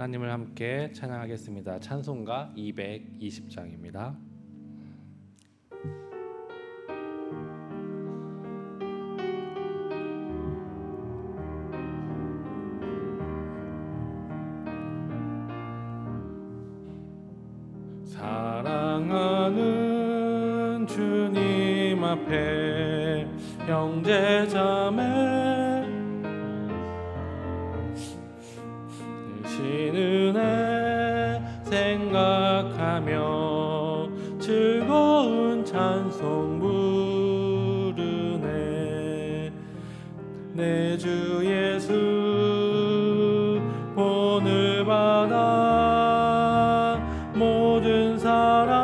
하나님을 함께 찬양하겠습니다. 찬송가 220장입니다. 사랑하는 주님 앞에 형제자매 되신 은혜 생각하며 즐거운 찬송 부르네. 내 주 예수 본을 받아 모든 사랑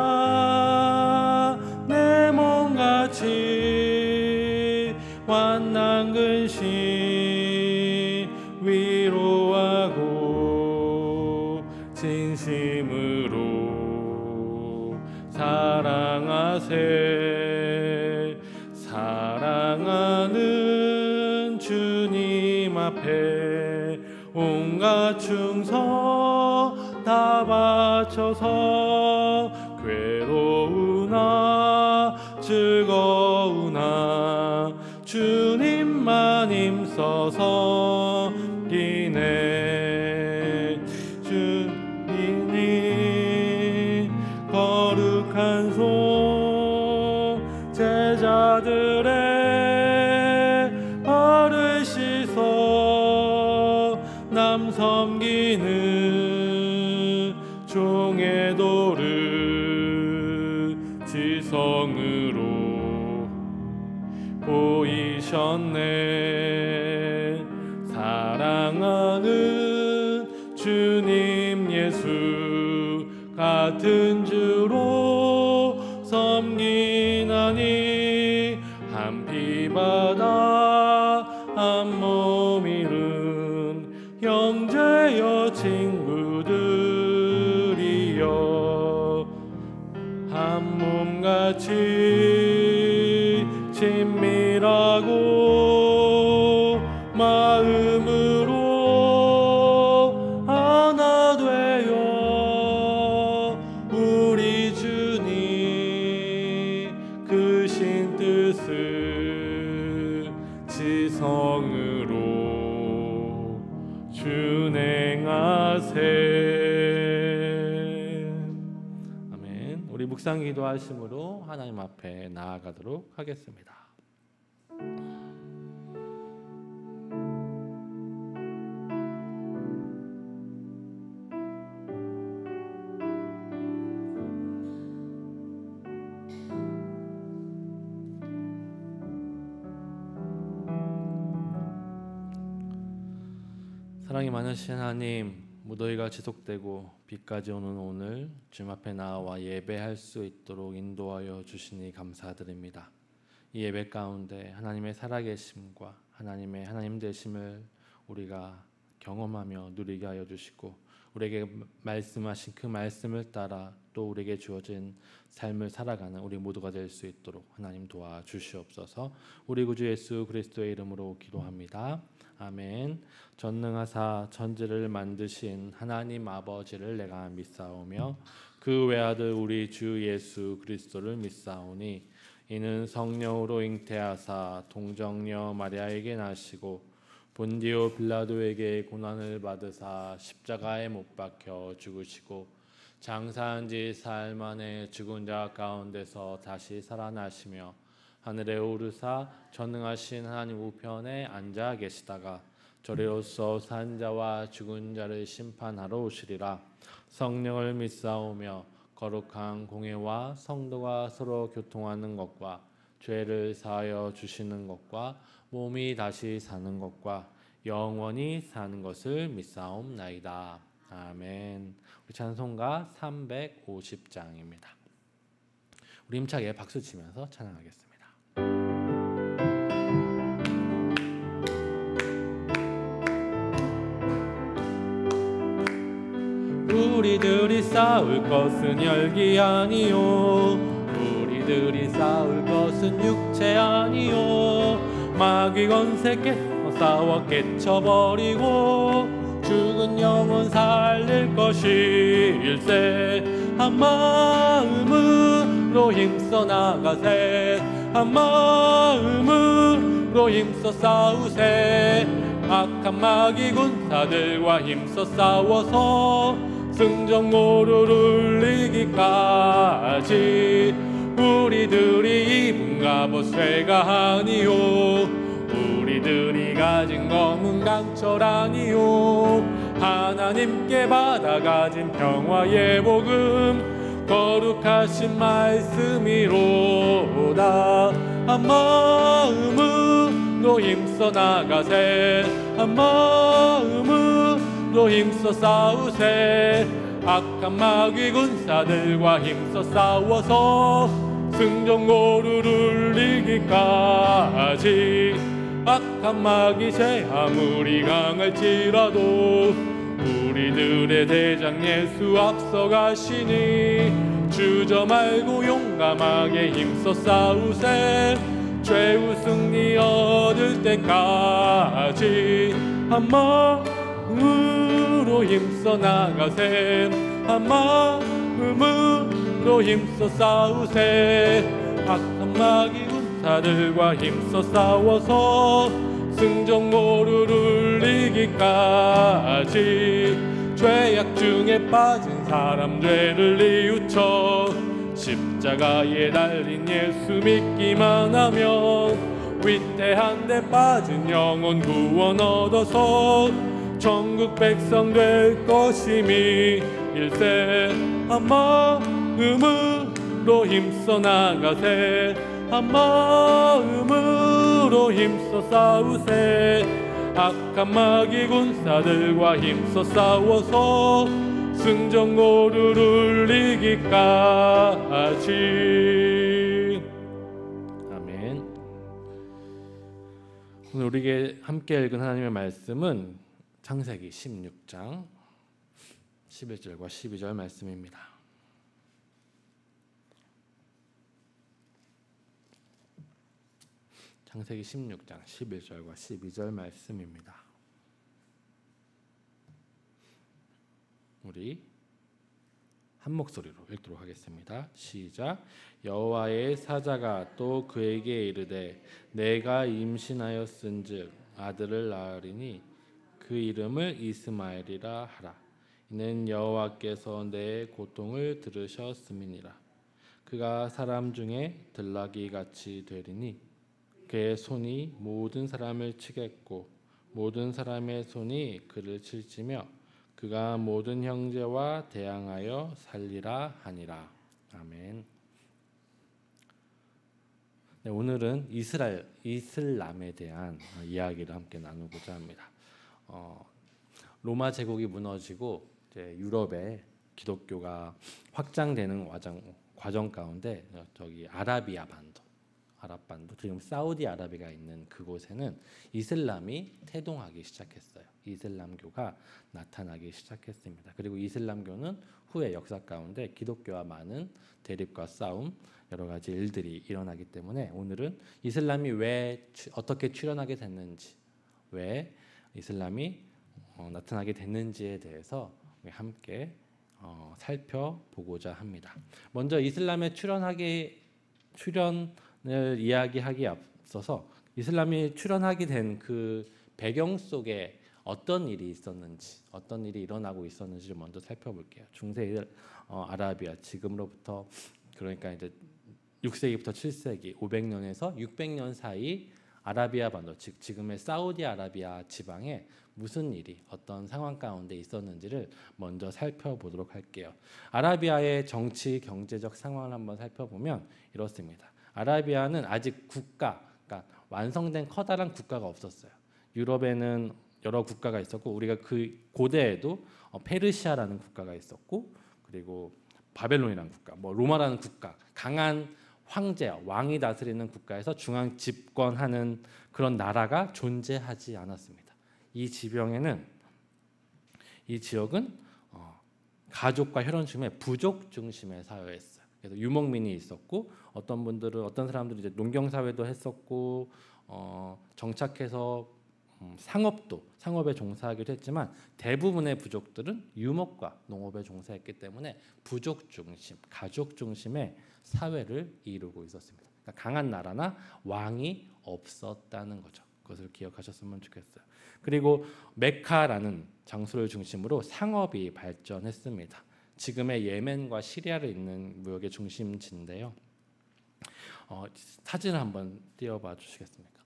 내 몸같이 환난 근심 위로하고 진심으로 사랑하세. 사랑하는 주님 앞에 온갖 충성 다 바쳐서 괴로우나 즐거우나 주님만 힘써서 기네. 주님이 거룩한 손 제자들의 발을 씻어 남 섬기는 종의 도를 지성으로 보이셨네. 사랑하는 주님 예수 같은 주로 섬기나니 한 피바다 한 몸 이룬 형제여 친구들이여 한 몸같이 친밀하고 마음으로 하나 되어 우리 주님 크신 뜻을 지성으로 준행하세. 아멘. 우리 묵상 기도하심으로 하나님 앞에 나아가도록 하겠습니다. 사랑이 많으신 하나님, 무더위가 지속되고 비까지 오는 오늘 주님 앞에 나와 예배할 수 있도록 인도하여 주시니 감사드립니다. 이 예배 가운데 하나님의 살아계심과 하나님의 하나님 되심을 우리가 경험하며 누리게 하여 주시고, 우리에게 말씀하신 그 말씀을 따라 또 우리에게 주어진 삶을 살아가는 우리 모두가 될 수 있도록 하나님 도와주시옵소서. 우리 구주 예수 그리스도의 이름으로 기도합니다. 아멘. 전능하사 천지를 만드신 하나님 아버지를 내가 믿사오며 그 외아들 우리 주 예수 그리스도를 믿사오니 이는 성령으로 잉태하사 동정녀 마리아에게 나시고 본디오 빌라도에게 고난을 받으사 십자가에 못 박혀 죽으시고 장사한 지 사흘 만에 죽은 자 가운데서 다시 살아나시며 하늘에 오르사 전능하신 하나님 우편에 앉아 계시다가 저리로서 산 자와 죽은 자를 심판하러 오시리라. 성령을 믿사오며 거룩한 공회와 성도가 서로 교통하는 것과 죄를 사하여 주시는 것과 몸이 다시 사는 것과 영원히 사는 것을 믿사옵나이다. 아멘. 우리 찬송가 350장입니다. 우리 힘차게 박수 치면서 찬양하겠습니다. 우리들이 싸울 것은 혈기 아니요, 우리들이 싸울 것은 육체 아니요, 마귀 권세 싸워 깨쳐버리고 죽은 영혼 살릴 것일세. 한 마음으로 힘써 나가세. 한 마음으로 힘써 싸우세. 악한 마귀 군사들과 힘써 싸워서 승전고를 이기까지 우리들이 입은 갑옷 쇠가 아니요 우리들이 가진 검은 강철 아니요 하나님께 받아가진 평화의 복음 거룩하신 말씀이로다. 한 마음으로 힘써 나가세. 한 마음으로 힘써 싸우세. 악한 마귀 군사들과 힘써 싸워서 승전고를 이기까지. 악한 마귀 제 아무리 강할지라도 우리들의 대장 예수 앞서가시니 주저 말고 용감하게 힘써 싸우세. 최후 승리 얻을 때까지 한 마음으로 힘써 나가세. 한 마음으로 힘써 싸우세. 악한 마귀 군사들과 힘써 싸워서 승전고를 이기까지. 죄악 중에 빠진 사람 죄를 뉘우쳐 십자가에 달린 예수 믿기만 하면 위태한 데 빠진 영혼 구원 얻어서 천국 백성 될 것임이 일세. 한 마음으로 힘써 나가세. 한 마음으로 힘써 싸우세. 악한 마귀 군사들과 힘써 싸워서 승전고를 이기까지. 아멘. 오늘 우리에게 함께 읽은 하나님의 말씀은 창세기 16장 11절과 12절 말씀입니다. 창세기 16장 11절과 12절 말씀입니다. 우리 한 목소리로 읽도록 하겠습니다. 시작. 여호와의 사자가 또 그에게 이르되 내가 임신하였은즉 아들을 낳으리니 그 이름을 이스마엘이라 하라. 이는 여호와께서 내 고통을 들으셨음이니라. 그가 사람 중에 들나귀 같이 되리니 그의 손이 모든 사람을 치겠고 모든 사람의 손이 그를 칠지며 그가 모든 형제와 대항하여 살리라 하니라. 아멘. 네, 오늘은 이슬람에 대한 이야기를 함께 나누고자 합니다. 로마 제국이 무너지고 이제 유럽에 기독교가 확장되는 과정 가운데 저기 아랍반도 지금 사우디아라비아가 있는 그곳에는 이슬람이 태동하기 시작했어요. 이슬람교가 나타나기 시작했습니다. 그리고 이슬람교는 후에 역사 가운데 기독교와 많은 대립과 싸움 여러 가지 일들이 일어나기 때문에 오늘은 이슬람이 어떻게 출현하게 됐는지 왜 이슬람이 나타나게 됐는지에 대해서 함께 살펴보고자 합니다. 먼저 이슬람의 출현을 이야기하기에 앞서서 이슬람이 출현하게 된 그 배경 속에 어떤 일이 있었는지, 어떤 일이 일어나고 있었는지를 먼저 살펴볼게요. 중세 아라비아 지금으로부터 그러니까 이제 6세기부터 7세기 500년에서 600년 사이 아라비아 반도 즉 지금의 사우디아라비아 지방에 무슨 일이 어떤 상황 가운데 있었는지를 먼저 살펴보도록 할게요. 아라비아의 정치 경제적 상황을 한번 살펴보면 이렇습니다. 아라비아는 아직 그러니까 완성된 커다란 국가가 없었어요. 유럽에는 여러 국가가 있었고 우리가 그 고대에도 페르시아라는 국가가 있었고 그리고 바벨론이라는 국가, 로마라는 국가, 강한 황제, 왕이 다스리는 국가에서 중앙 집권하는 그런 나라가 존재하지 않았습니다. 이 지역은 가족과 혈연 중심의 부족 중심의 사회였어요. 그래서 유목민이 있었고 어떤 사람들은 이제 농경 사회도 했었고 정착해서 상업에 종사하기도 했지만 대부분의 부족들은 유목과 농업에 종사했기 때문에 부족 중심, 가족 중심의 사회를 이루고 있었습니다. 그러니까 강한 나라나 왕이 없었다는 거죠. 그것을 기억하셨으면 좋겠어요. 그리고 메카라는 장소를 중심으로 상업이 발전했습니다. 지금의 예멘과 시리아를 잇는 무역의 중심지인데요. 사진을 한번 띄워봐 주시겠습니까?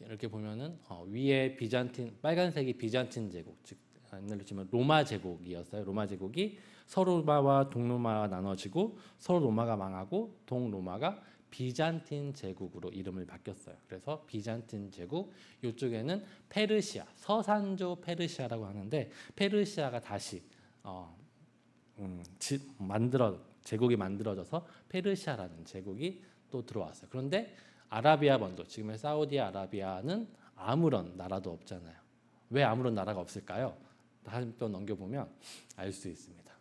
이렇게 보면은 위에 빨간색이 비잔틴 제국, 즉 옛날로 치면 로마 제국이었어요. 로마 제국이 서로마와 동로마가 나눠지고 서로마가 망하고 동로마가 비잔틴 제국으로 이름을 바뀌었어요. 그래서 비잔틴 제국, 이쪽에는 페르시아, 서산조 페르시아라고 하는데 페르시아가 다시 제국이 만들어져서 페르시아라는 제국이 또 들어왔어요. 그런데 아라비아 반도, 지금의 사우디아라비아는 아무런 나라도 없잖아요. 왜 아무런 나라가 없을까요? 다시 또 넘겨보면 알 수 있습니다.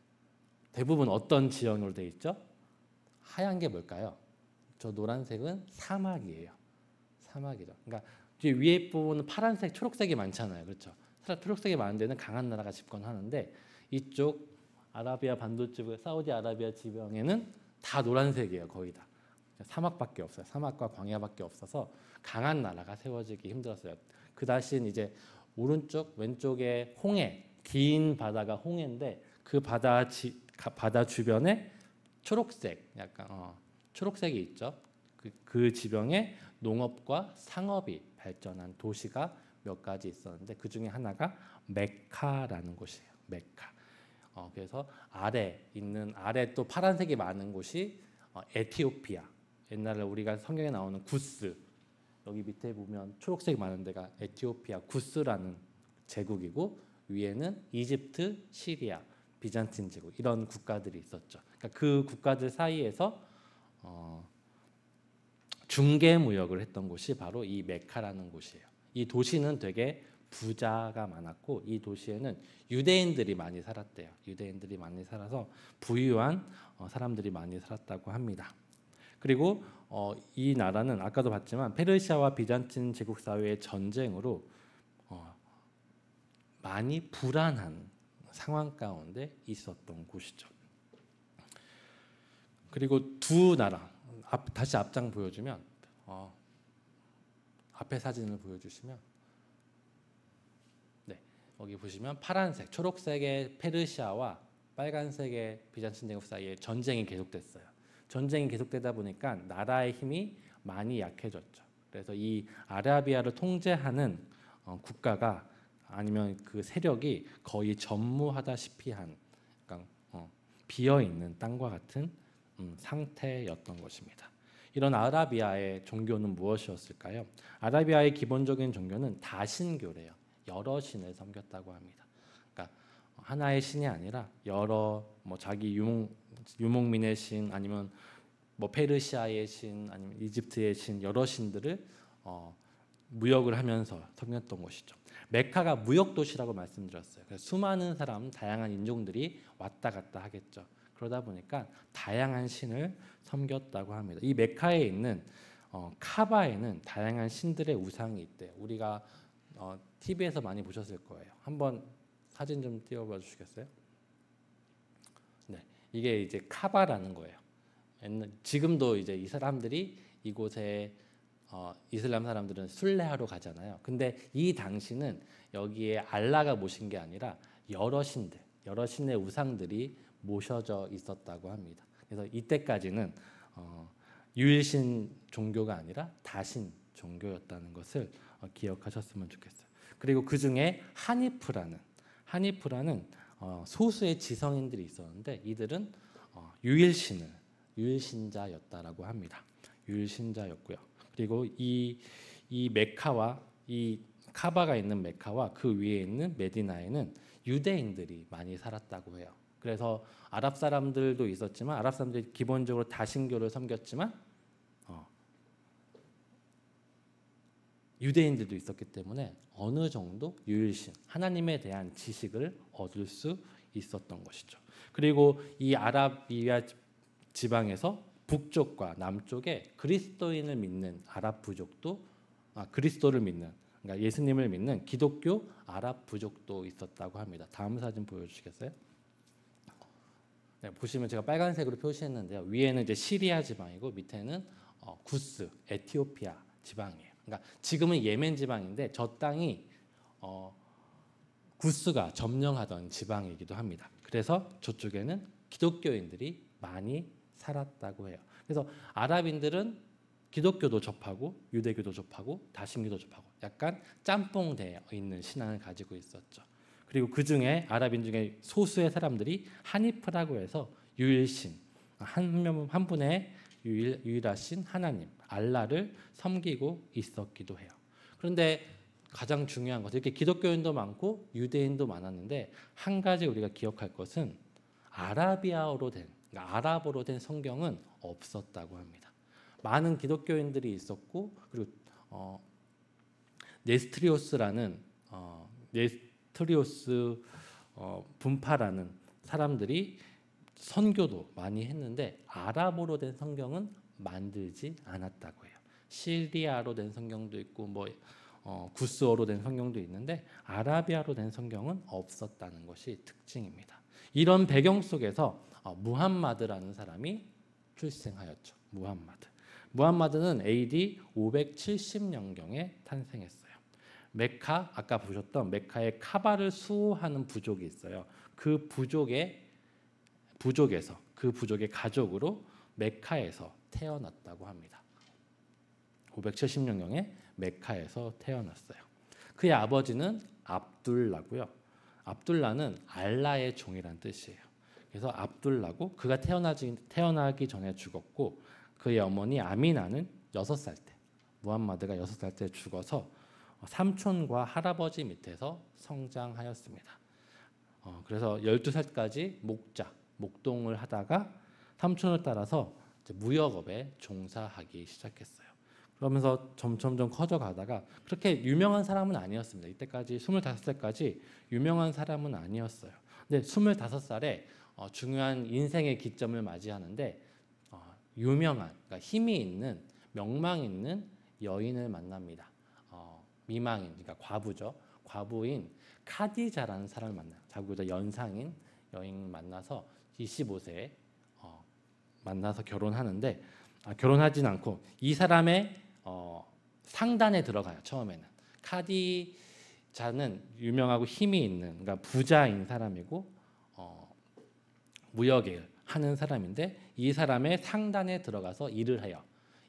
대부분 어떤 지형으로 되어 있죠? 하얀 게 뭘까요? 저 노란색은 사막이에요. 사막이죠. 그러니까 뒤에 위에 부분은 파란색, 초록색이 많잖아요. 그렇죠? 초록색이 많은 데는 강한 나라가 집권하는데 이쪽 아라비아 반도쪽, 사우디아라비아 지방에는 다 노란색이에요. 거의 다. 사막밖에 없어요. 사막과 광야밖에 없어서 강한 나라가 세워지기 힘들었어요. 그 대신 이제 오른쪽, 왼쪽에 홍해, 긴 바다가 홍해인데 그 바다 주변에 초록색, 약간 초록색이 있죠. 그 지방에 농업과 상업이 발전한 도시가 몇 가지 있었는데 그 중에 하나가 메카라는 곳이에요. 메카. 그래서 아래 또 파란색이 많은 곳이 에티오피아. 옛날에 우리가 성경에 나오는 구스, 여기 밑에 보면 초록색이 많은 데가 에티오피아 구스라는 제국이고 위에는 이집트, 시리아, 비잔틴 제국 이런 국가들이 있었죠. 그러니까 그 국가들 사이에서 중개 무역을 했던 곳이 바로 이 메카라는 곳이에요. 이 도시는 되게 부자가 많았고 이 도시에는 유대인들이 많이 살았대요. 유대인들이 많이 살아서 부유한 사람들이 많이 살았다고 합니다. 그리고 이 나라는 아까도 봤지만 페르시아와 비잔틴 제국 사회의 전쟁으로 많이 불안한 상황 가운데 있었던 곳이죠. 그리고 두 나라 다시 앞장 보여주면 앞에 사진을 보여주시면 네, 여기 보시면 파란색, 초록색의 페르시아와 빨간색의 비잔틴 제국 사이에 전쟁이 계속됐어요. 전쟁이 계속되다 보니까 나라의 힘이 많이 약해졌죠. 그래서 이 아라비아를 통제하는 국가가 아니면 그 세력이 거의 전무하다시피 한 그러니까 비어 있는 땅과 같은 상태였던 것입니다. 이런 아라비아의 종교는 무엇이었을까요? 아라비아의 기본적인 종교는 다신교래요. 여러 신을 섬겼다고 합니다. 그러니까 하나의 신이 아니라 여러 자기 유목민의 신 아니면 페르시아의 신 아니면 이집트의 신 여러 신들을 무역을 하면서 섬겼던 것이죠. 메카가 무역 도시라고 말씀드렸어요. 그래서 수많은 사람, 다양한 인종들이 왔다 갔다 하겠죠. 그러다 보니까 다양한 신을 섬겼다고 합니다. 이 메카에 있는 카바에는 다양한 신들의 우상이 있대요. 우리가 TV에서 많이 보셨을 거예요. 한번 사진 좀 띄워봐 주시겠어요? 네, 이게 이제 카바라는 거예요. 지금도 이제 이 사람들이 이곳에 이슬람 사람들은 순례하러 가잖아요. 근데 이 당시는 여기에 알라가 모신 게 아니라 여러 신의 우상들이 모셔져 있었다고 합니다. 그래서 이때까지는 유일신 종교가 아니라 다신 종교였다는 것을 기억하셨으면 좋겠어요. 그리고 그 중에 하니프라는 소수의 지성인들이 있었는데 이들은 유일신자였다라고 합니다. 유일신자였고요. 그리고 이 메카와 이 카바가 있는 메카와 그 위에 있는 메디나에는 유대인들이 많이 살았다고 해요. 그래서 아랍 사람들도 있었지만 아랍 사람들이 기본적으로 다신교를 섬겼지만 유대인들도 있었기 때문에 어느 정도 유일신 하나님에 대한 지식을 얻을 수 있었던 것이죠. 그리고 이 아라비아 지방에서 북쪽과 남쪽에 그리스도인을 믿는 아랍 부족도 그리스도를 믿는 그러니까 예수님을 믿는 기독교 아랍 부족도 있었다고 합니다. 다음 사진 보여주시겠어요? 네, 보시면 제가 빨간색으로 표시했는데요. 위에는 이제 시리아 지방이고 밑에는 구스, 에티오피아 지방이에요. 그러니까 지금은 예멘 지방인데 저 땅이 구스가 점령하던 지방이기도 합니다. 그래서 저쪽에는 기독교인들이 많이 살았다고 해요. 그래서 아랍인들은 기독교도 접하고 유대교도 접하고 다신교도 접하고 약간 짬뽕되어 있는 신앙을 가지고 있었죠. 그리고 그 중에 아랍인 중에 소수의 사람들이 하니프라고 해서 유일신, 한 분의 유일하신 하나님, 알라를 섬기고 있었기도 해요. 그런데 가장 중요한 것은 이렇게 기독교인도 많고 유대인도 많았는데 한 가지 우리가 기억할 것은 아라비아어로 된, 그러니까 아랍어로 된 성경은 없었다고 합니다. 많은 기독교인들이 있었고 그리고 네스트리오스 분파라는 사람들이 선교도 많이 했는데 아랍어로 된 성경은 만들지 않았다고 해요. 시리아로 된 성경도 있고 구스어로 된 성경도 있는데 아라비아로 된 성경은 없었다는 것이 특징입니다. 이런 배경 속에서 무함마드라는 사람이 출생하였죠. 무함마드는 AD 570년경에 탄생했어요. 메카, 아까 보셨던 메카의 카바를 수호하는 부족이 있어요. 그 부족의 가족으로 메카에서 태어났다고 합니다. 570년경에 메카에서 태어났어요. 그의 아버지는 압둘라고요. 압둘라는 알라의 종이란 뜻이에요. 그래서 압둘라고 그가 태어나기 전에 죽었고 그의 어머니 아미나는 6살 때 무함마드가 6살 때 죽어서 삼촌과 할아버지 밑에서 성장하였습니다. 그래서 12살까지 목동을 하다가 삼촌을 따라서 무역업에 종사하기 시작했어요. 그러면서 점점점 커져가다가 그렇게 유명한 사람은 아니었습니다. 이때까지 25살까지 유명한 사람은 아니었어요. 근데 25살에 중요한 인생의 기점을 맞이하는데 그러니까 힘이 있는 명망 있는 여인을 만납니다. 미망인, 그러니까 과부죠. 과부인 카디자라는 사람을 만나요. 자기보다 연상인 여인 만나서 25세에 만나서 결혼하는데 결혼하진 않고 이 사람의 상단에 들어가요. 처음에는 카디자는 유명하고 힘이 있는 그러니까 부자인 사람이고 무역을 하는 사람인데 이 사람의 상단에 들어가서 일을 해요.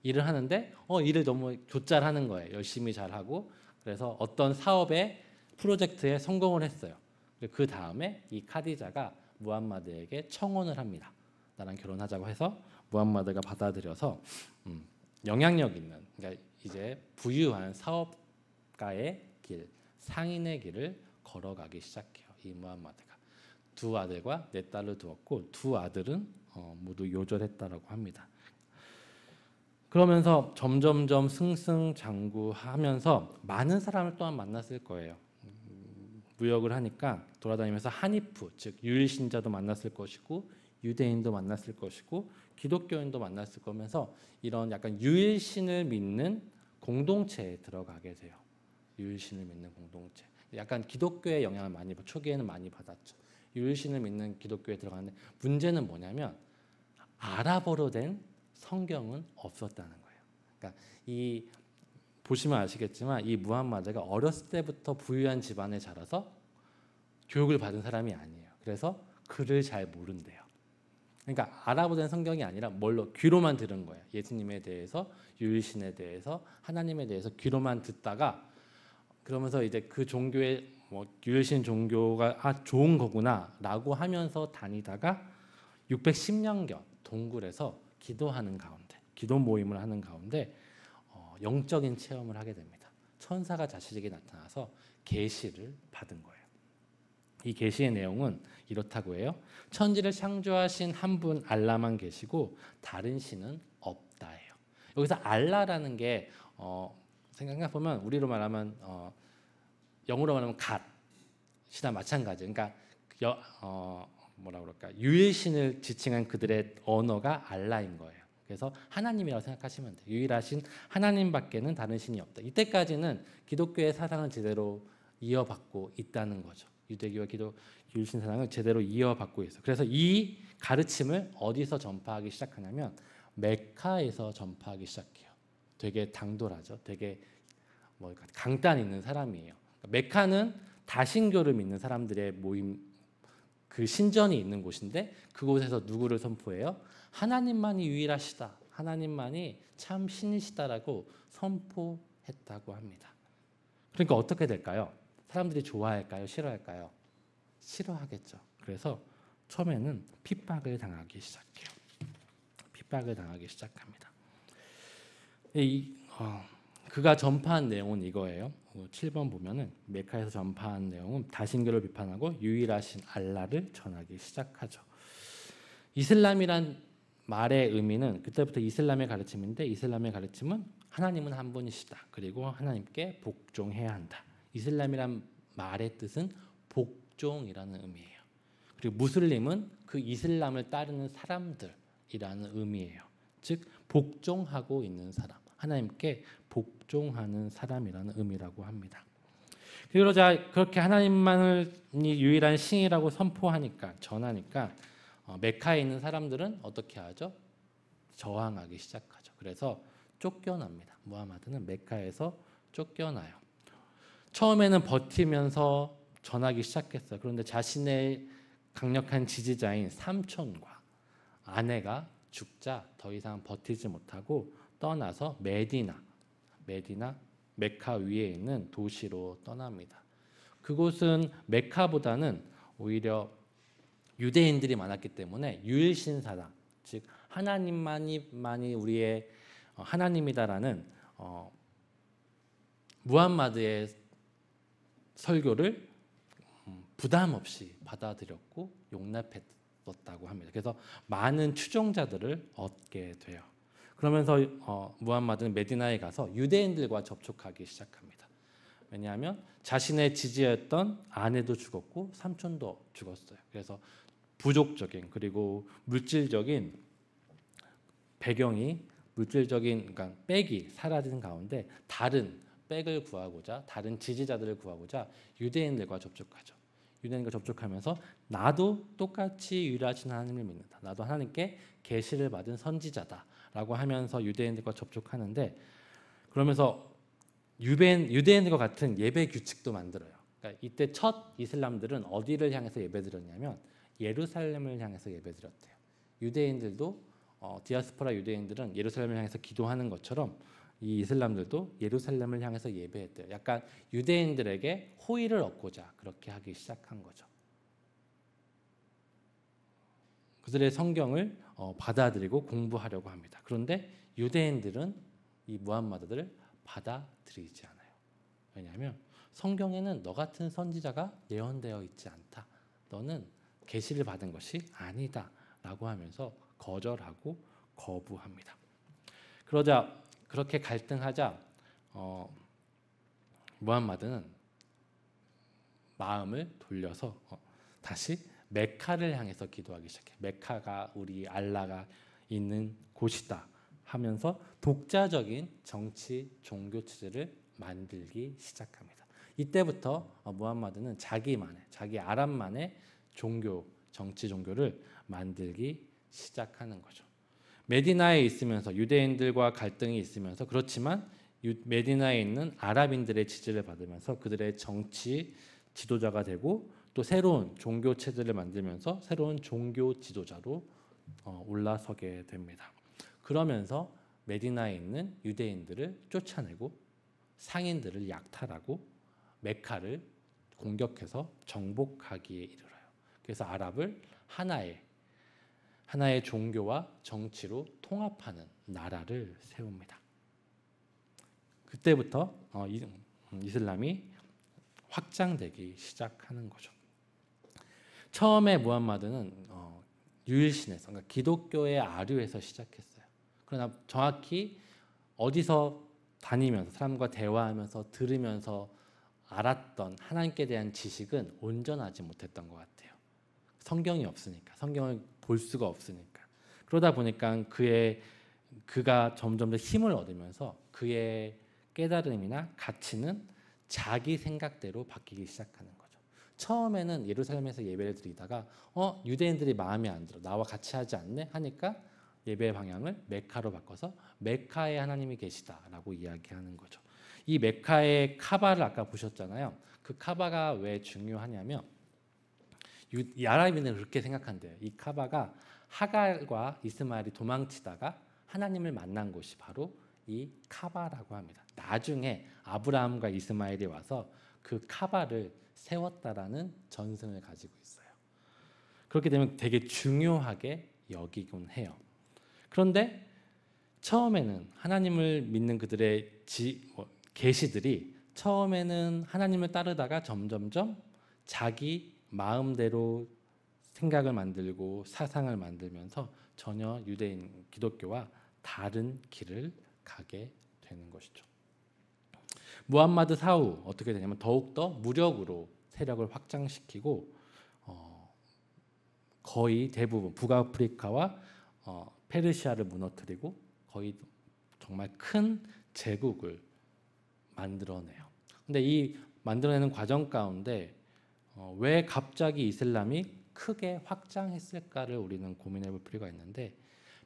일을 하는데 일을 너무 조잘하는 거예요. 열심히 잘하고 그래서 어떤 사업에 프로젝트에 성공을 했어요. 그 다음에 이 카디자가 무함마드에게 청혼을 합니다. 나랑 결혼하자고 해서 무함마드가 받아들여서 영향력 있는 그러니까 이제 부유한 사업가의 길, 상인의 길을 걸어가기 시작해요. 이 무함마드가 두 아들과 네 딸을 두었고 두 아들은 모두 요절했다라고 합니다. 그러면서 점점점 승승장구하면서 많은 사람을 또한 만났을 거예요. 무역을 하니까 돌아다니면서 하니프, 즉 유일신자도 만났을 것이고 유대인도 만났을 것이고 기독교인도 만났을 거면서 이런 약간 유일신을 믿는 공동체에 들어가게 돼요. 유일신을 믿는 공동체. 약간 기독교의 영향을 초기에는 많이 받았죠. 유일신을 믿는 기독교에 들어가는데 문제는 뭐냐면 아랍어로 된 성경은 없었다는 거예요. 그러니까 보시면 아시겠지만 이 무함마드가 어렸을 때부터 부유한 집안에 자라서 교육을 받은 사람이 아니에요. 그래서 글을 잘 모른대요. 그러니까 아랍어로 된 성경이 아니라 귀로만 들은 거예요. 예수님에 대해서, 유일신에 대해서, 하나님에 대해서 귀로만 듣다가 그러면서 이제 그 종교의 유일신 종교가 좋은 거구나라고 하면서 다니다가 610년경 동굴에서 기도하는 가운데, 기도 모임을 하는 가운데 영적인 체험을 하게 됩니다. 천사가 자신에게 나타나서 계시를 받은 거예요. 이 계시의 내용은 이렇다고 해요. 천지를 창조하신 한 분 알라만 계시고 다른 신은 없다예요. 여기서 알라라는 게 생각해 보면 우리로 말하면 영어로 말하면 갓이나 마찬가지. 그러니까 유일신을 지칭한 그들의 언어가 알라인 거예요. 그래서 하나님이라고 생각하시면 돼요. 유일하신 하나님밖에는 다른 신이 없다. 이때까지는 기독교의 사상을 제대로 이어받고 있다는 거죠. 유대교와 유일신 사상을 제대로 이어받고 있어요. 그래서 이 가르침을 어디서 전파하기 시작하냐면 메카에서 전파하기 시작해요. 되게 당돌하죠. 되게 강단 있는 사람이에요. 메카는 다신교를 믿는 사람들의 모임, 그 신전이 있는 곳인데 그곳에서 누구를 선포해요? 하나님만이 유일하시다. 하나님만이 참 신이시다라고 선포했다고 합니다. 그러니까 어떻게 될까요? 사람들이 좋아할까요? 싫어할까요? 싫어하겠죠. 그래서 처음에는 핍박을 당하기 시작해요. 핍박을 당하기 시작합니다. 그가 전파한 내용은 이거예요. 7번 보면은 메카에서 전파한 내용은 다신교를 비판하고 유일하신 알라를 전하기 시작하죠. 이슬람이란 말의 의미는 그때부터 이슬람의 가르침인데 이슬람의 가르침은 하나님은 한 분이시다. 그리고 하나님께 복종해야 한다. 이슬람이란 말의 뜻은 복종이라는 의미예요. 그리고 무슬림은 그 이슬람을 따르는 사람들이라는 의미예요. 즉 복종하고 있는 사람, 하나님께 복종하는 사람이라는 의미라고 합니다. 그러자 그렇게 하나님만이 유일한 신이라고 선포하니까 전하니까 메카에 있는 사람들은 어떻게 하죠? 저항하기 시작하죠. 그래서 쫓겨납니다. 무하마드는 메카에서 쫓겨나요. 처음에는 버티면서 전하기 시작했어요. 그런데 자신의 강력한 지지자인 삼촌과 아내가 죽자 더 이상 버티지 못하고 떠나서 메카 위에 있는 도시로 떠납니다. 그곳은 메카보다는 오히려 유대인들이 많았기 때문에 유일신사당, 즉 하나님만이 우리의 하나님이다라는 무함마드의 설교를 부담 없이 받아들였고 용납했었다고 합니다. 그래서 많은 추종자들을 얻게 돼요. 그러면서 무함마드는 메디나에 가서 유대인들과 접촉하기 시작합니다. 왜냐하면 자신의 지지였던 아내도 죽었고 삼촌도 죽었어요. 그래서 부족적인 그리고 물질적인 배경이 그러니까 백이 사라진 가운데 다른 백을 구하고자 다른 지지자들을 구하고자 유대인들과 접촉하죠. 유대인과 접촉하면서 나도 똑같이 유일하신 하나님을 믿는다. 나도 하나님께 계시를 받은 선지자다라고 하면서 유대인들과 접촉하는데 그러면서 유대인들과 같은 예배 규칙도 만들어요. 그러니까 이때 첫 이슬람들은 어디를 향해서 예배드렸냐면 예루살렘을 향해서 예배드렸대요. 유대인들도 디아스포라 유대인들은 예루살렘을 향해서 기도하는 것처럼 이 이슬람들도 예루살렘을 향해서 예배했대요. 약간 유대인들에게 호의를 얻고자 그렇게 하기 시작한 거죠. 그들의 성경을 받아들이고 공부하려고 합니다. 그런데 유대인들은 이 무함마드를 받아들이지 않아요. 왜냐하면 성경에는 너 같은 선지자가 예언되어 있지 않다. 너는 계시를 받은 것이 아니다. 라고 하면서 거절하고 거부합니다. 그러자 그렇게 갈등하자 무함마드는 마음을 돌려서 다시 메카를 향해서 기도하기 시작해요. 메카가 우리 알라가 있는 곳이다 하면서 독자적인 정치 종교 체제를 만들기 시작합니다. 이때부터 무함마드는 자기 아랍만의 정치 종교를 만들기 시작하는 거죠. 메디나에 있으면서 유대인들과 갈등이 있으면서 그렇지만 메디나에 있는 아랍인들의 지지를 받으면서 그들의 정치 지도자가 되고 또 새로운 종교 체제를 만들면서 새로운 종교 지도자로 올라서게 됩니다. 그러면서 메디나에 있는 유대인들을 쫓아내고 상인들을 약탈하고 메카를 공격해서 정복하기에 이르러요. 그래서 아랍을 하나의 종교와 정치로 통합하는 나라를 세웁니다. 그때부터 이슬람이 확장되기 시작하는 거죠. 처음에 무함마드는 유일신에서 그러니까 기독교의 아류에서 시작했어요. 그러나 정확히 어디서 다니면서 사람과 대화하면서 들으면서 알았던 하나님께 대한 지식은 온전하지 못했던 것 같아요. 성경이 없으니까 성경을 볼 수가 없으니까 그러다 보니까 그의 그가 점점 더 힘을 얻으면서 그의 깨달음이나 가치는 자기 생각대로 바뀌기 시작하는 거죠. 처음에는 예루살렘에서 예배를 드리다가 유대인들이 마음에 안 들어, 나와 같이 하지 않네 하니까 예배 방향을 메카로 바꿔서 메카에 하나님이 계시다라고 이야기하는 거죠. 이 메카의 카바를 아까 보셨잖아요. 그 카바가 왜 중요하냐면 아랍인은 그렇게 생각한대요. 이 카바가 하갈과 이스마엘이 도망치다가 하나님을 만난 곳이 바로 이 카바라고 합니다. 나중에 아브라함과 이스마엘이 와서 그 카바를 세웠다라는 전승을 가지고 있어요. 그렇게 되면 되게 중요하게 여기곤 해요. 그런데 처음에는 하나님을 믿는 그들의 계시들이 처음에는 하나님을 따르다가 점점점 자기 마음대로 생각을 만들고 사상을 만들면서 전혀 유대인 기독교와 다른 길을 가게 되는 것이죠. 무함마드 사후 어떻게 되냐면 더욱더 무력으로 세력을 확장시키고 거의 대부분 북아프리카와 페르시아를 무너뜨리고 거의 정말 큰 제국을 만들어내요. 근데 이 만들어내는 과정 가운데 왜 갑자기 이슬람이 크게 확장했을까를 우리는 고민해 볼 필요가 있는데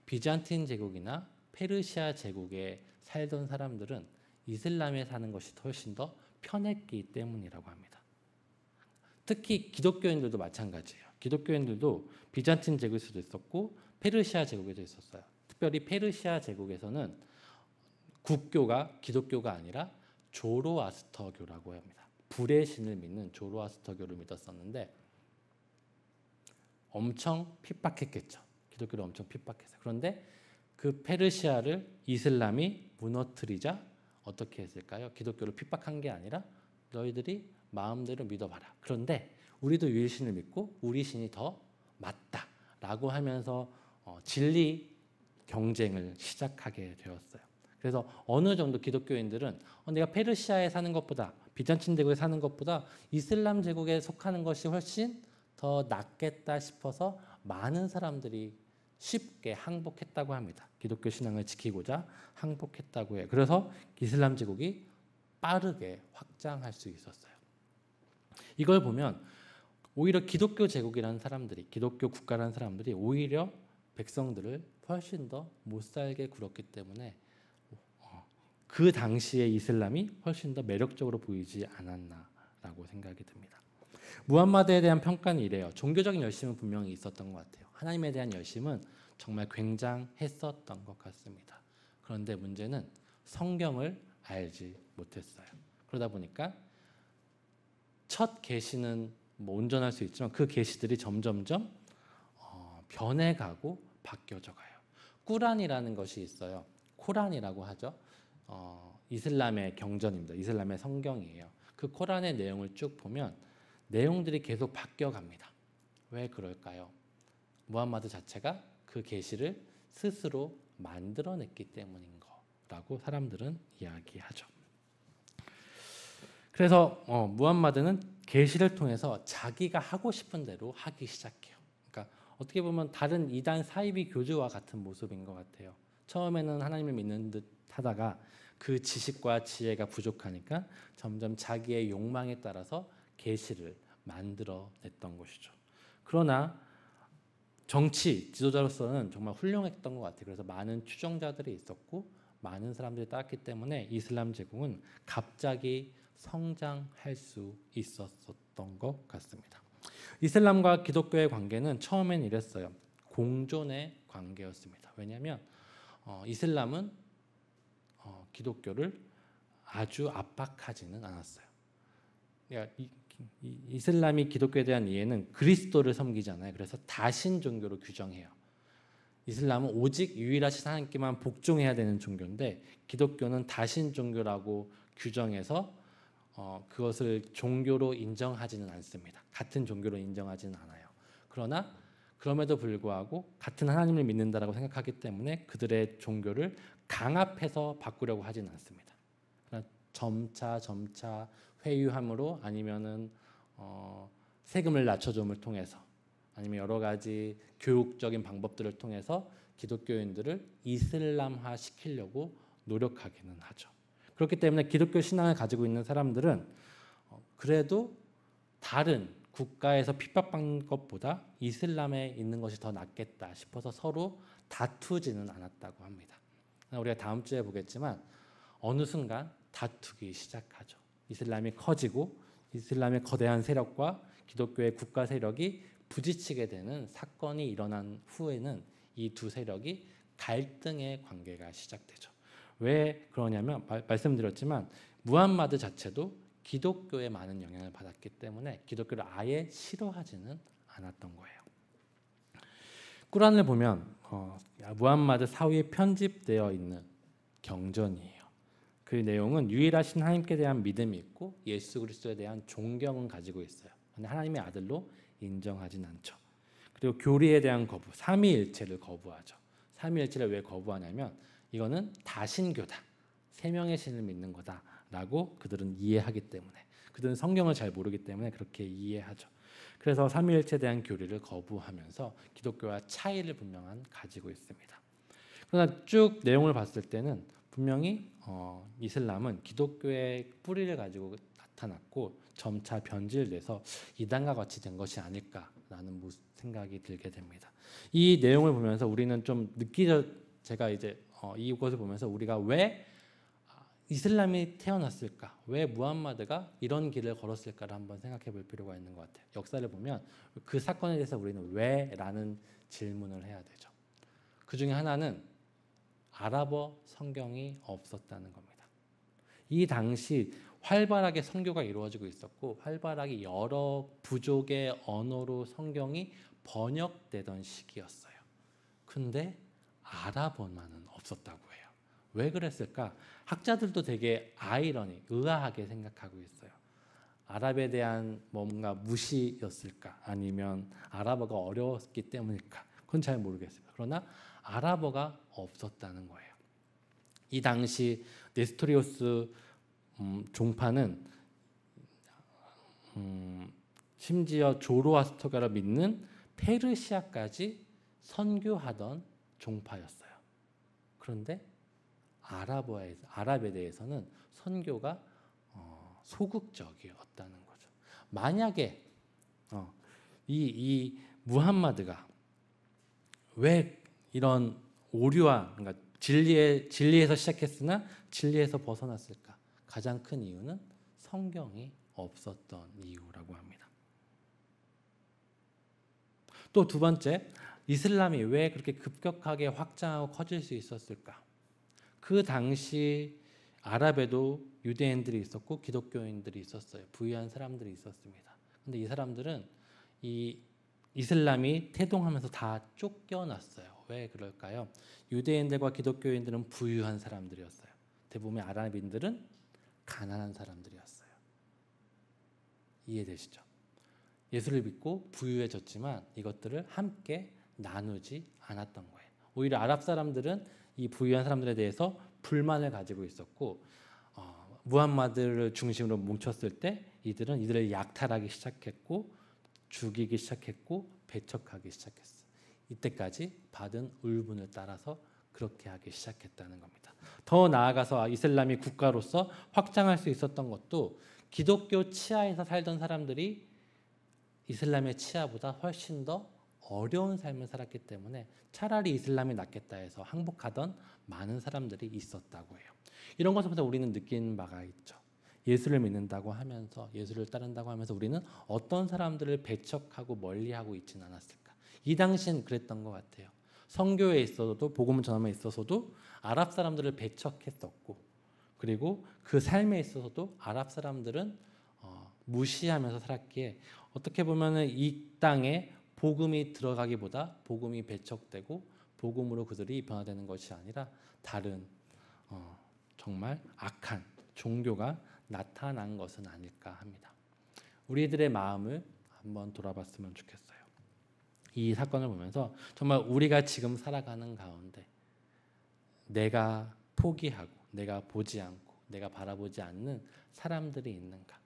비잔틴 제국이나 페르시아 제국에 살던 사람들은 이슬람에 사는 것이 훨씬 더 편했기 때문이라고 합니다. 특히 기독교인들도 마찬가지예요. 기독교인들도 비잔틴 제국에서도 있었고 페르시아 제국에도 있었어요. 특별히 페르시아 제국에서는 국교가 기독교가 아니라 조로아스터교라고 합니다. 불의 신을 믿는 조로아스터교를 믿었었는데 엄청 핍박했겠죠. 기독교를 엄청 핍박했어요. 그런데 그 페르시아를 이슬람이 무너뜨리자 어떻게 했을까요? 기독교를 핍박한 게 아니라 너희들이 마음대로 믿어봐라. 그런데 우리도 유일신을 믿고 우리 신이 더 맞다라고 하면서 진리 경쟁을 시작하게 되었어요. 그래서 어느 정도 기독교인들은 내가 페르시아에 사는 것보다 비잔틴 제국에 사는 것보다 이슬람 제국에 속하는 것이 훨씬 더 낫겠다 싶어서 많은 사람들이 쉽게 항복했다고 합니다. 기독교 신앙을 지키고자 항복했다고 해요. 그래서 이슬람 제국이 빠르게 확장할 수 있었어요. 이걸 보면 오히려 기독교 제국이라는 사람들이, 기독교 국가라는 사람들이 오히려 백성들을 훨씬 더 못 살게 굴었기 때문에 그 당시에 이슬람이 훨씬 더 매력적으로 보이지 않았나라고 생각이 듭니다. 무함마드에 대한 평가는 이래요. 종교적인 열심은 분명히 있었던 것 같아요. 하나님에 대한 열심은 정말 굉장했었던 것 같습니다. 그런데 문제는 성경을 알지 못했어요. 그러다 보니까 첫 계시는 온전할 수 있지만 그 계시들이 점점점 변해가고 바뀌어져 가요. 꾸란이라는 것이 있어요. 코란이라고 하죠. 이슬람의 경전입니다. 이슬람의 성경이에요. 그 코란의 내용을 쭉 보면 내용들이 계속 바뀌어갑니다. 왜 그럴까요? 무함마드 자체가 그 계시를 스스로 만들어냈기 때문인 거라고 사람들은 이야기하죠. 그래서 무함마드는 계시를 통해서 자기가 하고 싶은 대로 하기 시작해요. 그러니까 어떻게 보면 다른 이단 사이비 교주와 같은 모습인 것 같아요. 처음에는 하나님을 믿는 듯 하다가 그 지식과 지혜가 부족하니까 점점 자기의 욕망에 따라서 계시를 만들어냈던 것이죠. 그러나 정치 지도자로서는 정말 훌륭했던 것 같아요. 그래서 많은 추종자들이 있었고 많은 사람들이 따랐기 때문에 이슬람 제국은 갑자기 성장할 수 있었던 것 같습니다. 이슬람과 기독교의 관계는 처음엔 이랬어요. 공존의 관계였습니다. 왜냐하면 이슬람은 기독교를 아주 압박하지는 않았어요. 그러니까 이슬람이 기독교에 대한 이해는 그리스도를 섬기잖아요. 그래서 다신 종교로 규정해요. 이슬람은 오직 유일하신 하나님께만 복종해야 되는 종교인데 기독교는 다신 종교라고 규정해서 그것을 종교로 인정하지는 않습니다. 같은 종교로 인정하지는 않아요. 그러나 그럼에도 불구하고 같은 하나님을 믿는다라고 생각하기 때문에 그들의 종교를 강압해서 바꾸려고 하지는 않습니다. 점차 회유함으로 아니면은 세금을 낮춰줌을 통해서 아니면 여러 가지 교육적인 방법들을 통해서 기독교인들을 이슬람화 시키려고 노력하기는 하죠. 그렇기 때문에 기독교 신앙을 가지고 있는 사람들은 그래도 다른 국가에서 핍박받는 것보다 이슬람에 있는 것이 더 낫겠다 싶어서 서로 다투지는 않았다고 합니다. 우리가 다음 주에 보겠지만 어느 순간 다투기 시작하죠. 이슬람이 커지고 이슬람의 거대한 세력과 기독교의 국가 세력이 부딪히게 되는 사건이 일어난 후에는 이 두 세력이 갈등의 관계가 시작되죠. 왜 그러냐면 말씀드렸지만 무함마드 자체도 기독교에 많은 영향을 받았기 때문에 기독교를 아예 싫어하지는 않았던 거예요. 꾸란을 보면 무함마드 사후에 편집되어 있는 경전이에요. 그 내용은 유일하신 하나님께 대한 믿음이 있고 예수 그리스도에 대한 존경은 가지고 있어요. 그런데 하나님의 아들로 인정하진 않죠. 그리고 교리에 대한 거부, 삼위일체를 거부하죠. 삼위일체를 왜 거부하냐면 이거는 다신교다. 세 명의 신을 믿는 거다라고 그들은 이해하기 때문에 그들은 성경을 잘 모르기 때문에 그렇게 이해하죠. 그래서 삼위일체에 대한 교리를 거부하면서 기독교와 차이를 분명한 가지고 있습니다. 그러나 쭉 내용을 봤을 때는 분명히 이슬람은 기독교의 뿌리를 가지고 나타났고 점차 변질돼서 이단과 같이 된 것이 아닐까라는 생각이 들게 됩니다. 이 내용을 보면서 우리는 좀 제가 이제 이것을 보면서 우리가 왜 이슬람이 태어났을까? 왜 무함마드가 이런 길을 걸었을까를 한번 생각해 볼 필요가 있는 것 같아요. 역사를 보면 그 사건에 대해서 우리는 왜라는 질문을 해야 되죠. 그 중에 하나는 아랍어 성경이 없었다는 겁니다. 이 당시 활발하게 선교가 이루어지고 있었고 활발하게 여러 부족의 언어로 성경이 번역되던 시기였어요. 근데 아랍어만은 없었다고 해요. 왜 그랬을까? 학자들도 되게 의아하게 생각하고 있어요. 아랍에 대한 뭔가 무시였을까? 아니면 아랍어가 어려웠기 때문일까? 그건 잘 모르겠어요. 그러나 아랍어가 없었다는 거예요. 이 당시 네스토리오스 종파는 심지어 조로아스터가를 믿는 페르시아까지 선교하던 종파였어요. 그런데 아랍에 대해서는 선교가 소극적이었다는 거죠. 만약에 이 무함마드가 왜 이런 오류와 그러니까 진리에서 시작했으나 진리에서 벗어났을까? 가장 큰 이유는 성경이 없었던 이유라고 합니다. 또 두 번째, 이슬람이 왜 그렇게 급격하게 확장하고 커질 수 있었을까? 그 당시 아랍에도 유대인들이 있었고 기독교인들이 있었어요. 부유한 사람들이 있었습니다. 근데 이 사람들은 이 이슬람이 태동하면서 다 쫓겨났어요. 왜 그럴까요? 유대인들과 기독교인들은 부유한 사람들이었어요. 대부분의 아랍인들은 가난한 사람들이었어요. 이해되시죠? 예수를 믿고 부유해졌지만 이것들을 함께 나누지 않았던 거예요. 오히려 아랍 사람들은 이 부유한 사람들에 대해서 불만을 가지고 있었고 무함마드를 중심으로 뭉쳤을 때 이들은 이들을 약탈하기 시작했고 죽이기 시작했고 배척하기 시작했어요. 이때까지 받은 울분을 따라서 그렇게 하기 시작했다는 겁니다. 더 나아가서 이슬람이 국가로서 확장할 수 있었던 것도 기독교 치하에서 살던 사람들이 이슬람의 치하보다 훨씬 더 어려운 삶을 살았기 때문에 차라리 이슬람이 낫겠다 해서 항복하던 많은 사람들이 있었다고 해요. 이런 것을 보면서 우리는 느끼는 바가 있죠. 예수를 믿는다고 하면서 예수를 따른다고 하면서 우리는 어떤 사람들을 배척하고 멀리하고 있지는 않았을까. 이 당시엔 그랬던 것 같아요. 선교에 있어서도 복음을 전함에 있어서도 아랍 사람들을 배척했었고 그리고 그 삶에 있어서도 아랍 사람들은 무시하면서 살았기에 어떻게 보면 이 땅에 복음이 들어가기보다 복음이 배척되고 복음으로 그들이 변화되는 것이 아니라 다른 정말 악한 종교가 나타난 것은 아닐까 합니다. 우리들의 마음을 한번 돌아봤으면 좋겠어요. 이 사건을 보면서 정말 우리가 지금 살아가는 가운데 내가 포기하고 내가 보지 않고 내가 바라보지 않는 사람들이 있는가?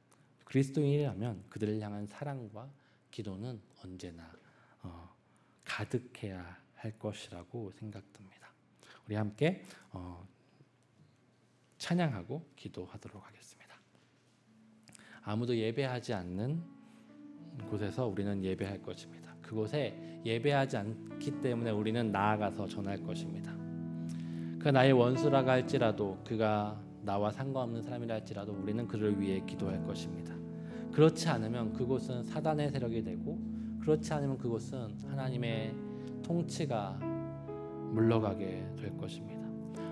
그리스도인이라면 그들을 향한 사랑과 기도는 언제나 가득해야 할 것이라고 생각됩니다. 우리 함께 찬양하고 기도하도록 하겠습니다. 아무도 예배하지 않는 곳에서 우리는 예배할 것입니다. 그곳에 예배하지 않기 때문에 우리는 나아가서 전할 것입니다. 그가 나의 원수라고 할지라도, 그가 나와 상관없는 사람이라 할지라도 우리는 그를 위해 기도할 것입니다. 그렇지 않으면 그곳은 사단의 세력이 되고, 그렇지 않으면 그곳은 하나님의 통치가 물러가게 될 것입니다.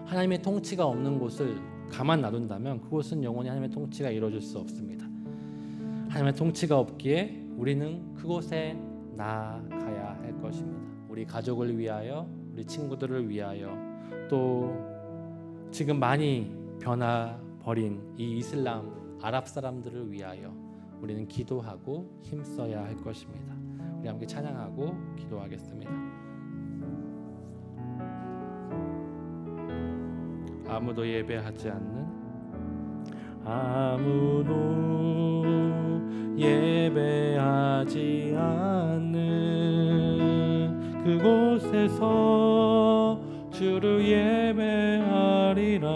하나님의 통치가 없는 곳을 가만 놔둔다면 그곳은 영원히 하나님의 통치가 이루어질 수 없습니다. 하나님의 통치가 없기에 우리는 그곳에 나아가야 할 것입니다. 우리 가족을 위하여, 우리 친구들을 위하여, 또 지금 많이 변화버린 이 이슬람, 아랍 사람들을 위하여 우리는 기도하고 힘써야 할 것입니다. 우리 함께 찬양하고 기도하겠습니다. 아무도 예배하지 않는, 아무도 예배하지 않는 그곳에서 주를 예배하리라.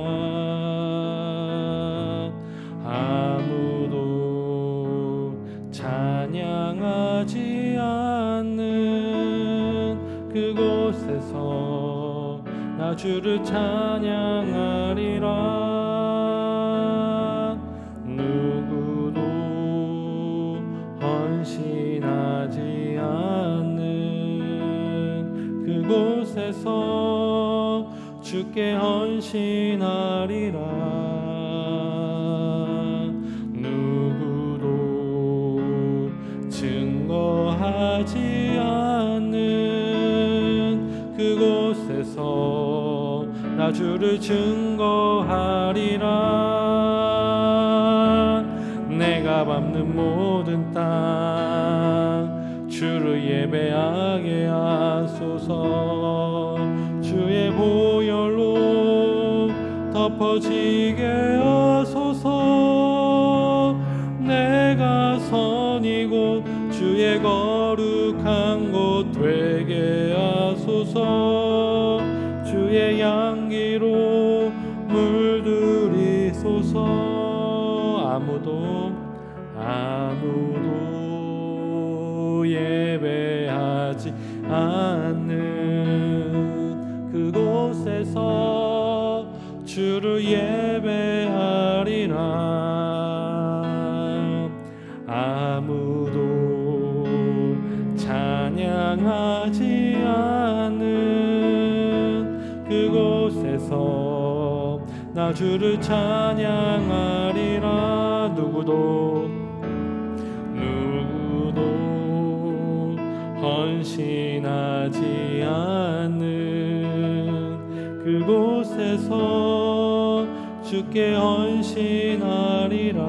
아무도 찬양하지 않는 그곳에서 나 주를 찬양하리라. 누구도 헌신하지 않는 그곳에서 주께 헌신하리라. 누구도 증거하지 않는 그곳에서 나 주를 증거하리라. 내가 밟는 모든 땅 주를 예배하게 하소서. 주의 보혈로 덮어지게 하소서. 내가 선 이곳 주의 거룩한 곳 되게 하소서. 주의 향기로 물들이소서. 아무도 예배하지 않는 그곳에서 주를 예배하리라. 아무도 찬양하지 않는 그곳에서 나 주를 찬양하리라. 누구도 헌신하지 않는 그곳에서 주께 헌신하리라.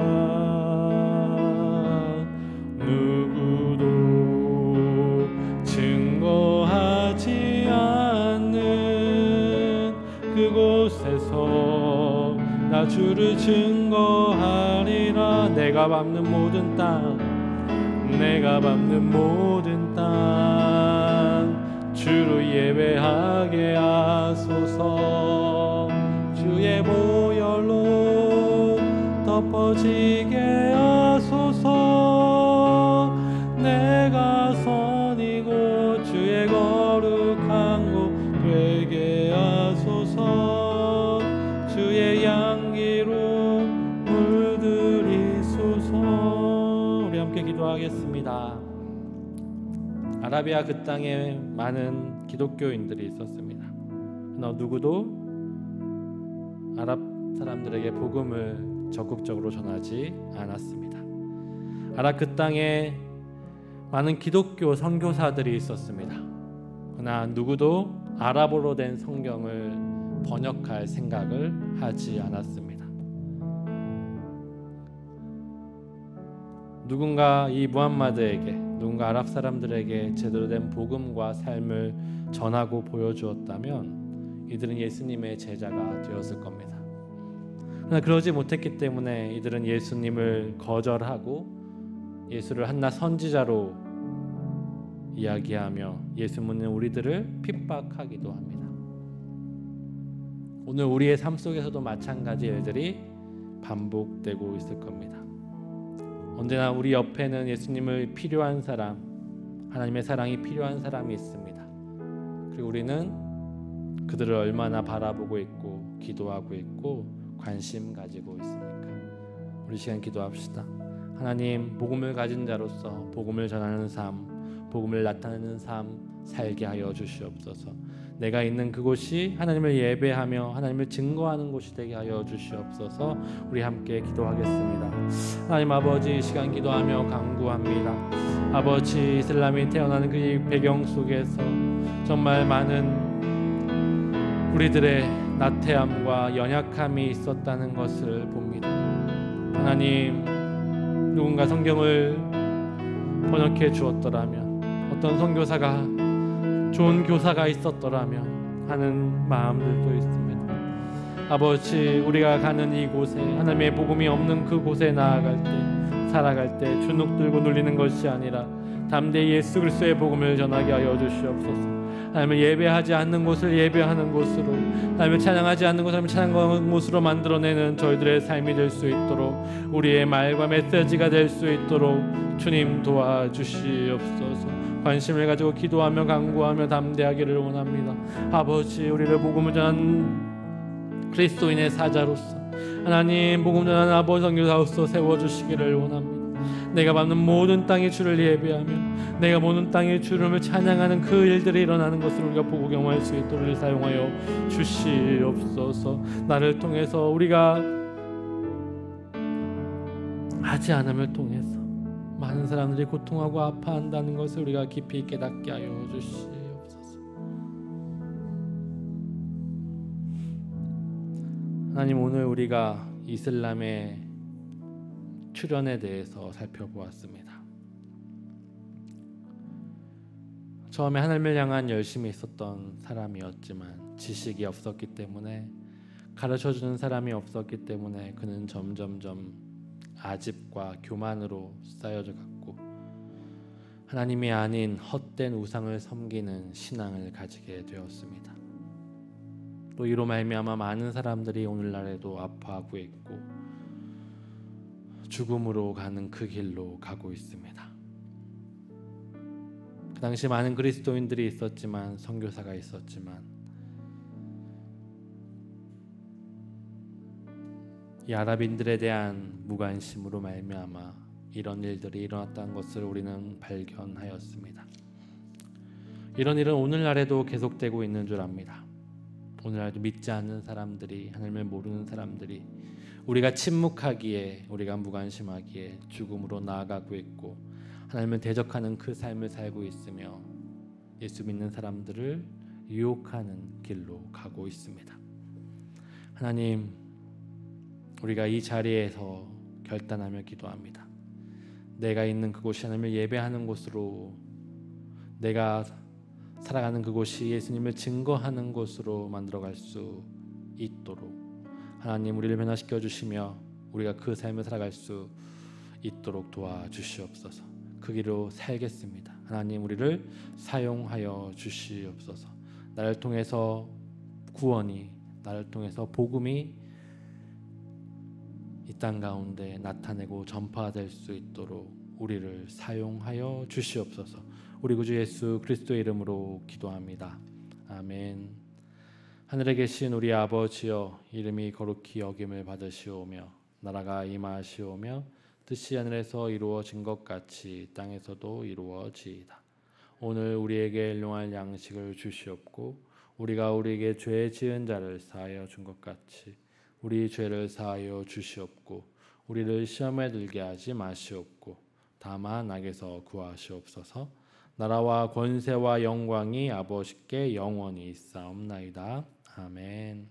누구도 증거하지 않는 그곳에서 나 주를 증거하리라. 내가 밟는 모든 땅, 내가 밟는 모든 땅 주를 예배하게 하소서. 주의 보혈로 덮어지게 하소서. 내가 선 이곳 주의 거룩한 곳 되게 하소서. 주의 향기로 물들이소서. 우리 함께 기도하겠습니다. 아라비아 그 땅에 많은 기독교인들이 있었습니다. 그러나 누구도 아랍 사람들에게 복음을 적극적으로 전하지 않았습니다. 아랍 그 땅에 많은 기독교 선교사들이 있었습니다. 그러나 누구도 아랍어로 된 성경을 번역할 생각을 하지 않았습니다. 누군가 이 무함마드에게, 누군가 아랍 사람들에게 제대로 된 복음과 삶을 전하고 보여주었다면 이들은 예수님의 제자가 되었을 겁니다. 그러나 그러지 못했기 때문에 이들은 예수님을 거절하고 예수를 한낱 선지자로 이야기하며 예수 믿는 우리들을 핍박하기도 합니다. 오늘 우리의 삶 속에서도 마찬가지 일들이 반복되고 있을 겁니다. 언제나 우리 옆에는 예수님을 필요한 사람, 하나님의 사랑이 필요한 사람이 있습니다. 그리고 우리는 그들을 얼마나 바라보고 있고 기도하고 있고 관심 가지고 있습니까? 우리 시간 기도합시다. 하나님, 복음을 가진 자로서 복음을 전하는 삶, 복음을 나타내는 삶 살게 하여 주시옵소서. 내가 있는 그곳이 하나님을 예배하며 하나님을 증거하는 곳이 되게 하여 주시옵소서. 우리 함께 기도하겠습니다. 하나님 아버지, 이 시간 기도하며 간구합니다. 아버지, 이슬람이 태어나는 그 배경 속에서 정말 많은 우리들의 나태함과 연약함이 있었다는 것을 봅니다. 하나님, 누군가 성경을 번역해 주었더라면, 어떤 선교사가 좋은 교사가 있었더라면 하는 마음들도 있습니다. 아버지, 우리가 가는 이곳에, 하나님의 복음이 없는 그곳에 나아갈 때, 살아갈 때 주눅 들고 눌리는 것이 아니라 담대히 예수 그리스도의 복음을 전하게 하여 주시옵소서. 하나님을 예배하지 않는 곳을 예배하는 곳으로, 하나님을 찬양하지 않는 곳을 찬양하는 곳으로 만들어내는 저희들의 삶이 될 수 있도록, 우리의 말과 메시지가 될 수 있도록 주님 도와주시옵소서. 관심을 가지고 기도하며 간구하며 담대하기를 원합니다. 아버지, 우리를 복음을 전하는 그리스도인의 사자로서, 하나님 복음 전하는 아버지 선교사로서 세워주시기를 원합니다. 내가 밟는 모든 땅의 주를 예배하며 내가 모든 땅의 주름을 찬양하는 그 일들이 일어나는 것을 우리가 보고 경험할 수 있도록 사용하여 주시옵소서. 나를 통해서, 우리가 하지 않음을 통해서 많은 사람들이 고통하고 아파한다는 것을 우리가 깊이 깨닫게 하여 주시옵소서. 하나님, 오늘 우리가 이슬람의 출현에 대해서 살펴보았습니다. 처음에 하나님을 향한 열심이 있었던 사람이었지만 지식이 없었기 때문에, 가르쳐주는 사람이 없었기 때문에 그는 점점점 아집과 교만으로 쌓여져 갔고, 하나님이 아닌 헛된 우상을 섬기는 신앙을 가지게 되었습니다. 또 이로 말미암아 많은 사람들이 오늘날에도 아파하고 있고 죽음으로 가는 그 길로 가고 있습니다. 그 당시 많은 그리스도인들이 있었지만, 선교사가 있었지만, 이 아랍인들에 대한 무관심으로 말미암아 이런 일들이 일어났다는 것을 우리는 발견하였습니다. 이런 일은 오늘날에도 계속되고 있는 줄 압니다. 오늘날도 믿지 않는 사람들이, 하나님을 모르는 사람들이 우리가 침묵하기에, 우리가 무관심하기에 죽음으로 나아가고 있고, 하나님을 대적하는 그 삶을 살고 있으며 예수 믿는 사람들을 유혹하는 길로 가고 있습니다. 하나님, 우리가 이 자리에서 결단하며 기도합니다. 내가 있는 그곳이 하나님을 예배하는 곳으로, 내가 살아가는 그곳이 예수님을 증거하는 곳으로 만들어갈 수 있도록 하나님 우리를 변화시켜 주시며 우리가 그 삶을 살아갈 수 있도록 도와주시옵소서. 그 길로 살겠습니다. 하나님, 우리를 사용하여 주시옵소서. 나를 통해서 구원이, 나를 통해서 복음이 이 땅 가운데 나타내고 전파될 수 있도록 우리를 사용하여 주시옵소서. 우리 구주 예수 그리스도의 이름으로 기도합니다. 아멘. 하늘에 계신 우리 아버지여, 이름이 거룩히 여김을 받으시오며 나라가 임하시오며 뜻이 하늘에서 이루어진 것 같이 땅에서도 이루어지이다. 오늘 우리에게 일용할 양식을 주시옵고, 우리가 우리에게 죄 지은 자를 사하여 준 것 같이 우리 죄를 사하여 주시옵고, 우리를 시험에 들게 하지 마시옵고 다만 악에서 구하시옵소서. 나라와 권세와 영광이 아버지께 영원히 있사옵나이다. 아멘.